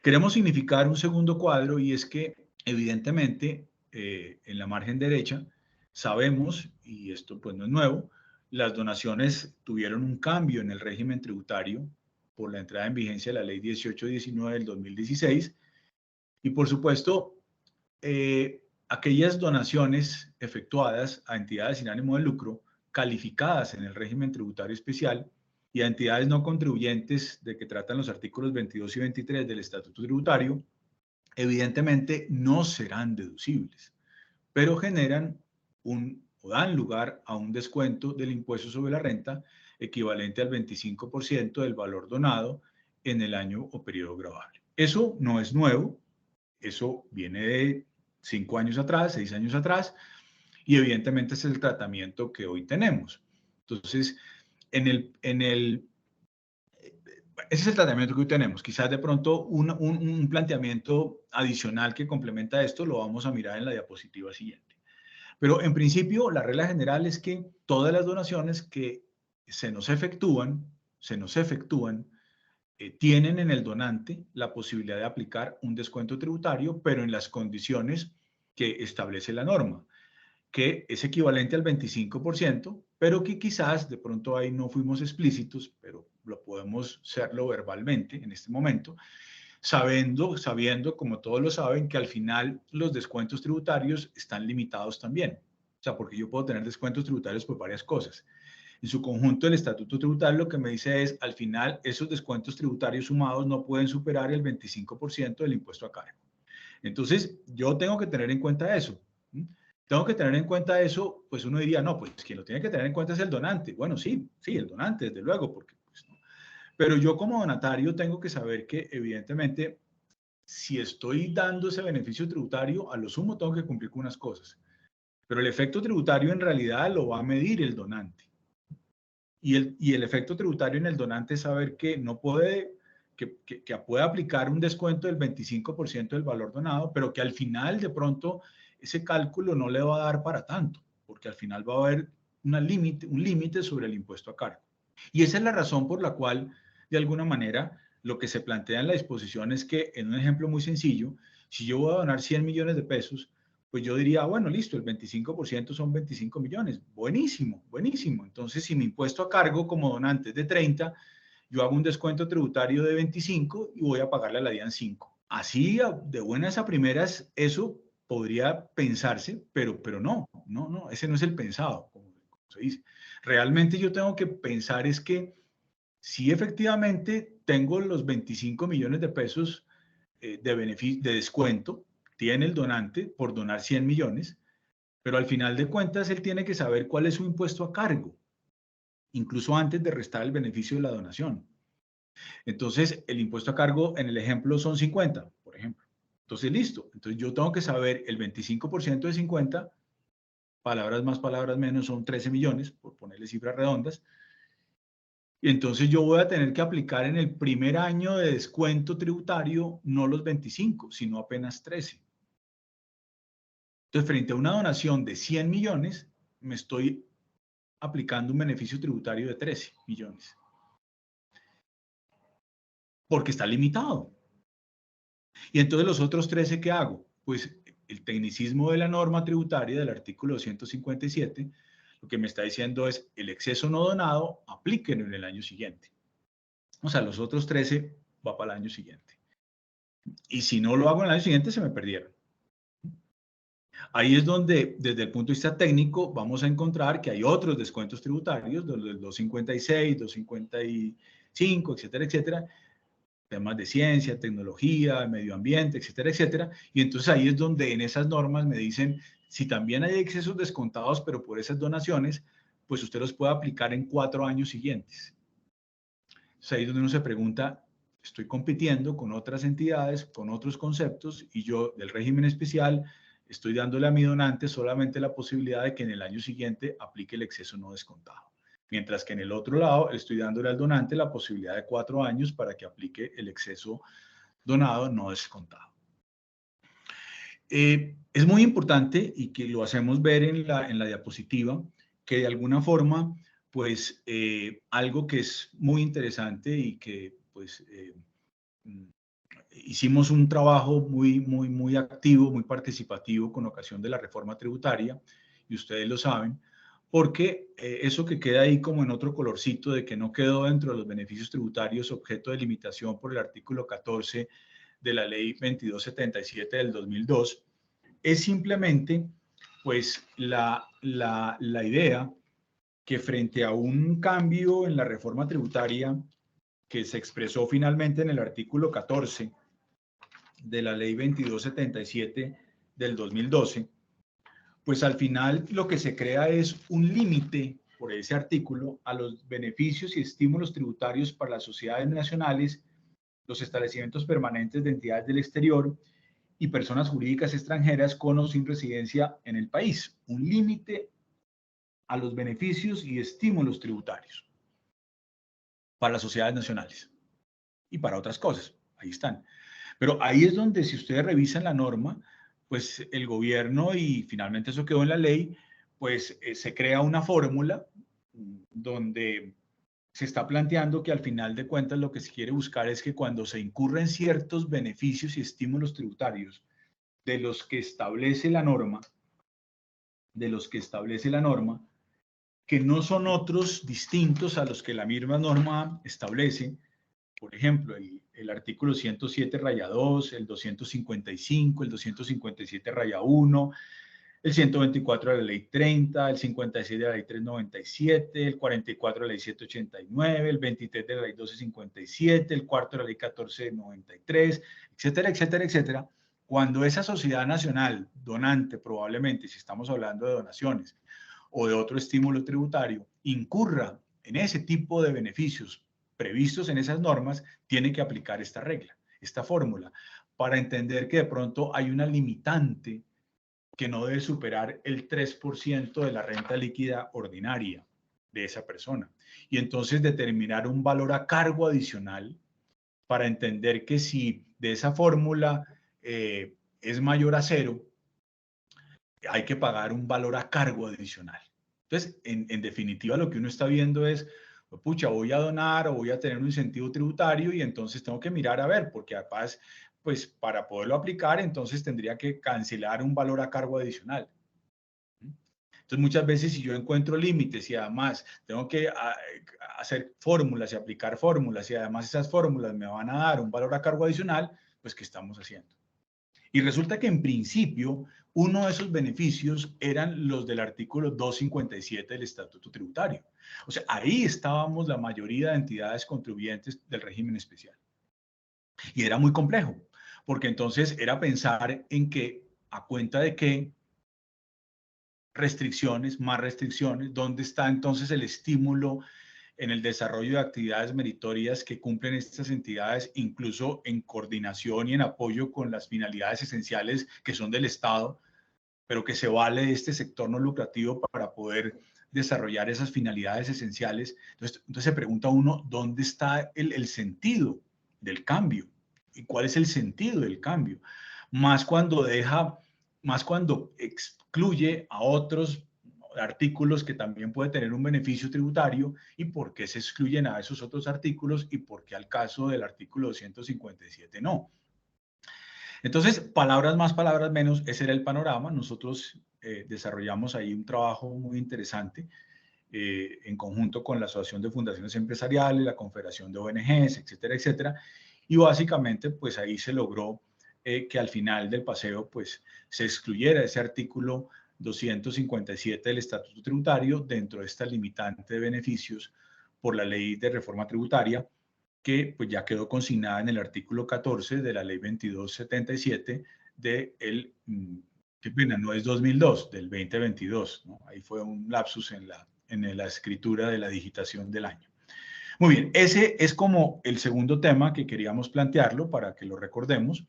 Queremos significar un segundo cuadro y es que evidentemente en la margen derecha sabemos, y esto pues no es nuevo, las donaciones tuvieron un cambio en el régimen tributario por la entrada en vigencia de la ley 1819 del 2016 y por supuesto aquellas donaciones efectuadas a entidades sin ánimo de lucro calificadas en el régimen tributario especial y a entidades no contribuyentes de que tratan los artículos 22 y 23 del Estatuto Tributario, evidentemente no serán deducibles, pero generan o dan lugar a un descuento del impuesto sobre la renta equivalente al 25% del valor donado en el año o periodo gravable. Eso no es nuevo, eso viene de 5 años atrás, 6 años atrás, y evidentemente es el tratamiento que hoy tenemos. Entonces, ese es el tratamiento que hoy tenemos. Quizás de pronto un planteamiento adicional que complementa esto lo vamos a mirar en la diapositiva siguiente. Pero en principio, la regla general es que todas las donaciones que se nos efectúan tienen en el donante la posibilidad de aplicar un descuento tributario, pero en las condiciones que establece la norma, que es equivalente al 25%, pero que quizás de pronto ahí no fuimos explícitos, pero lo podemos serlo verbalmente en este momento, sabiendo, como todos lo saben, que al final los descuentos tributarios están limitados también. O sea, porque yo puedo tener descuentos tributarios por varias cosas. En su conjunto, el estatuto tributario lo que me dice es, al final, esos descuentos tributarios sumados no pueden superar el 25% del impuesto a cargo. Entonces, yo tengo que tener en cuenta eso. Tengo que tener en cuenta eso, pues uno diría, no, pues quien lo tiene que tener en cuenta es el donante. Bueno, sí, el donante, desde luego, porque, pues, ¿no? Pero yo como donatario tengo que saber que, evidentemente, si estoy dando ese beneficio tributario, a lo sumo tengo que cumplir con unas cosas. Pero el efecto tributario en realidad lo va a medir el donante. Y el efecto tributario en el donante es saber que no puede, que puede aplicar un descuento del 25% del valor donado, pero que al final de pronto ese cálculo no le va a dar para tanto, porque al final va a haber un límite sobre el impuesto a cargo. Y esa es la razón por la cual, de alguna manera, lo que se plantea en la disposición es que, en un ejemplo muy sencillo, si yo voy a donar 100 millones de pesos, pues yo diría, bueno, listo, el 25% son 25 millones. Buenísimo, buenísimo. Entonces, si mi impuesto a cargo como donante es de 30, yo hago un descuento tributario de 25 y voy a pagarle a la DIAN 5. Así, de buenas a primeras, eso podría pensarse, pero no, ese no es el pensado, como se dice. Realmente yo tengo que pensar es que si efectivamente tengo los 25 millones de pesos de descuento, tiene el donante por donar 100 millones, pero al final de cuentas él tiene que saber cuál es su impuesto a cargo, incluso antes de restar el beneficio de la donación. Entonces, el impuesto a cargo en el ejemplo son 50, por ejemplo. Entonces, listo. Entonces, yo tengo que saber el 25% de 50, palabras más, palabras menos, son 13 millones, por ponerle cifras redondas. Y entonces yo voy a tener que aplicar en el primer año de descuento tributario no los 25, sino apenas 13. Entonces, frente a una donación de 100 millones, me estoy aplicando un beneficio tributario de 13 millones, porque está limitado. Y entonces los otros 13, ¿qué hago? Pues el tecnicismo de la norma tributaria del artículo 257, lo que me está diciendo es el exceso no donado, aplíquenlo en el año siguiente. O sea, los otros 13 va para el año siguiente. Y si no lo hago en el año siguiente, se me perdieron. Ahí es donde, desde el punto de vista técnico, vamos a encontrar que hay otros descuentos tributarios, los del 256, 255, etcétera, etcétera, temas de ciencia, tecnología, medio ambiente, etcétera, etcétera. Y entonces ahí es donde en esas normas me dicen, si también hay excesos descontados, pero por esas donaciones, pues usted los puede aplicar en 4 años siguientes. Entonces ahí es donde uno se pregunta, estoy compitiendo con otras entidades, con otros conceptos, y yo del régimen especial estoy dándole a mi donante solamente la posibilidad de que en el año siguiente aplique el exceso no descontado. Mientras que en el otro lado estoy dándole al donante la posibilidad de 4 años para que aplique el exceso donado no descontado. Es muy importante y que lo hacemos ver en la diapositiva, que de alguna forma, pues algo que es muy interesante y que pues hicimos un trabajo muy activo, muy participativo con ocasión de la reforma tributaria, y ustedes lo saben, porque eso que queda ahí como en otro colorcito de que no quedó dentro de los beneficios tributarios objeto de limitación por el artículo 14 de la ley 2277 del 2002, es simplemente pues la idea que frente a un cambio en la reforma tributaria que se expresó finalmente en el artículo 14 de la ley 2277 del 2012, pues al final lo que se crea es un límite por ese artículo a los beneficios y estímulos tributarios para las sociedades nacionales, los establecimientos permanentes de entidades del exterior y personas jurídicas extranjeras con o sin residencia en el país. Un límite a los beneficios y estímulos tributarios para las sociedades nacionales y para otras cosas. Ahí están. Pero ahí es donde, si ustedes revisan la norma, pues el gobierno, y finalmente eso quedó en la ley, pues se crea una fórmula donde se está planteando que al final de cuentas lo que se quiere buscar es que cuando se incurren ciertos beneficios y estímulos tributarios de los que establece la norma, que no son otros distintos a los que la misma norma establece. Por ejemplo, el artículo 107 raya 2, el 255, el 257 raya 1, el 124 de la ley 30, el 56 de la ley 397, el 44 de la ley 789, el 23 de la ley 1257, el cuarto de la ley 1493, etcétera, etcétera, etcétera. Cuando esa sociedad nacional donante, probablemente, si estamos hablando de donaciones o de otro estímulo tributario, incurra en ese tipo de beneficios previstos en esas normas, tiene que aplicar esta regla, esta fórmula, para entender que de pronto hay una limitante que no debe superar el 3% de la renta líquida ordinaria de esa persona. Y entonces determinar un valor a cargo adicional para entender que si de esa fórmula es mayor a 0, hay que pagar un valor a cargo adicional. Entonces, en definitiva, lo que uno está viendo es, pucha, voy a donar o voy a tener un incentivo tributario y entonces tengo que mirar a ver, porque además, pues para poderlo aplicar, entonces tendría que cancelar un valor a cargo adicional. Entonces, muchas veces si yo encuentro límites y además tengo que hacer fórmulas y aplicar fórmulas y además esas fórmulas me van a dar un valor a cargo adicional, pues ¿qué estamos haciendo? Y resulta que en principio uno de esos beneficios eran los del artículo 257 del Estatuto Tributario. O sea, ahí estábamos la mayoría de entidades contribuyentes del régimen especial. Y era muy complejo, porque entonces era pensar en que, a cuenta de qué restricciones, más restricciones, ¿dónde está entonces el estímulo en el desarrollo de actividades meritorias que cumplen estas entidades, incluso en coordinación y en apoyo con las finalidades esenciales que son del Estado, pero que se vale de este sector no lucrativo para poder desarrollar esas finalidades esenciales? Entonces se pregunta uno, ¿dónde está el sentido del cambio? ¿Y cuál es el sentido del cambio? Más cuando excluye a otros artículos que también puede tener un beneficio tributario, y por qué se excluyen a esos otros artículos y por qué al caso del artículo 257 no. Entonces, palabras más, palabras menos, ese era el panorama. Nosotros desarrollamos ahí un trabajo muy interesante en conjunto con la Asociación de Fundaciones Empresariales, la Confederación de ONGs, etcétera, etcétera. Y básicamente, pues ahí se logró que al final del paseo, pues se excluyera ese artículo 257 del Estatuto Tributario dentro de esta limitante de beneficios por la Ley de Reforma Tributaria, que pues ya quedó consignada en el artículo 14 de la Ley 2277 del, qué pena, no es 2002, del 2022, ¿no? Ahí fue un lapsus en la escritura de la digitación del año. Muy bien, ese es como el segundo tema que queríamos plantearlo para que lo recordemos.